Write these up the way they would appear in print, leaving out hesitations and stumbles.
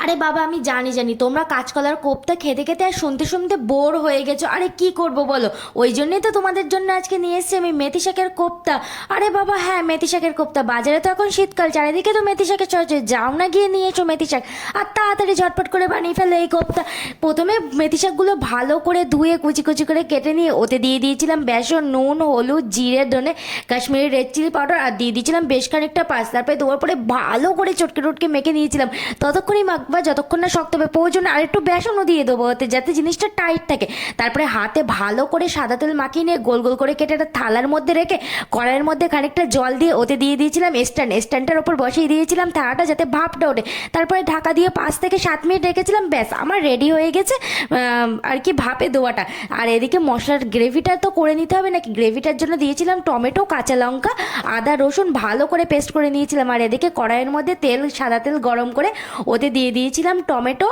আরে বাবা, আমি জানি জানি তোমরা কাঁচকলার কোপ্তা খেতে খেতে আর শুনতে শুনতে বোর হয়ে গেছো। আরে কি করব বলো, ওই জন্যই তো তোমাদের জন্য আজকে নিয়ে এসেছি আমি মেথি শাকের কোপ্তা। আরে বাবা হ্যাঁ, মেথি শাকের কোপ্তা বাজারে তো এখন শীতকাল, চারিদিকে তো মেথি শাকের চর্চা, যাও না গিয়ে নিয়ে এসো মেথি শাক আর তাড়াতাড়ি ঝটপট করে বানিয়ে ফেলো এই কোপ্তা। প্রথমে মেথি শাকগুলো ভালো করে ধুয়ে কুচি কুচি করে কেটে নিয়ে ওতে দিয়ে দিয়েছিলাম বেসন, নুন, হলুদ, জিরে, ধনে, কাশ্মীরি রেড চিলি পাউডার আর দিয়ে দিয়েছিলাম বেশ খানিকটা পাঁচ। তারপরে দেওয়ার পরে ভালো করে চটকে টটকে মেখে নিয়েছিলাম। ততক্ষণই মাখবা যতক্ষণ না শক্ত হবে, প্রয়োজনে আর একটু বেসনও দিয়ে দেবো ওতে, যাতে জিনিসটা টাইট থাকে। তারপরে হাতে ভালো করে সাদা তেল মাখিয়ে নিয়ে গোল গোল করে কেটে একটা থালার মধ্যে রেখে কড়াইয়ের মধ্যে খানিকটা জল দিয়ে ওতে দিয়ে দিয়েছিলাম স্ট্যান্ডটার ওপর বসিয়ে দিয়েছিলাম থালাটা, যাতে ভাপটা ওঠে। তারপরে ঢাকা দিয়ে 5 থেকে 7 মিনিট রেখেছিলাম, ব্যাস আমার রেডি হয়ে গেছে আর কি ভাপে দেওয়াটা। আর এদিকে মশলার গ্রেভিটা তো করে নিতে হবে নাকি, গ্রেভিটার জন্য দিয়েছিলাম টমেটো, কাঁচা লঙ্কা, আদা, রসুন ভালো করে পেস্ট করে নিয়েছিলাম। আর এদিকে কড়াইয়ের মধ্যে সাদা তেল গরম করে ওতে দিয়ে দিয়েছিলাম টমেটো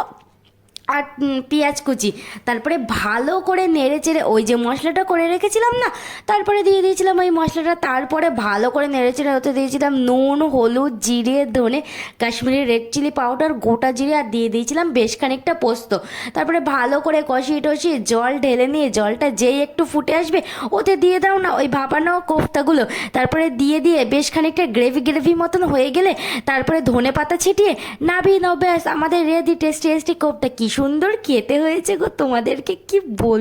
আর পেঁয়াজ কুচি। তারপরে ভালো করে নেড়ে চেড়ে ওই যে মশলাটা করে রেখেছিলাম না, তারপরে দিয়ে দিয়েছিলাম ওই মশলাটা। তারপরে ভালো করে নেড়ে চেড়ে ওতে দিয়েছিলাম নুন, হলুদ, জিরে, ধনে, কাশ্মীরি রেড চিলি পাউডার, গোটা জিরে আর দিয়ে দিয়েছিলাম বেশ খানিকটা পোস্ত। তারপরে ভালো করে কষিয়ে টষিয়ে জল ঢেলে নিয়ে জলটা যেই একটু ফুটে আসবে ওতে দিয়ে দাও না ওই ভাপানো কোফতাগুলো। তারপরে দিয়ে বেশ খানিকটা গ্রেভি গ্রেভি মতন হয়ে গেলে তারপরে ধনে পাতা ছিটিয়ে নাবিয়ে নাও, ব্যাস আমাদের রেডি টেস্টি টেস্টি কোফতা। কি সুন্দর খেতে হয়েছে গো, তোমাদেরকে কি বল।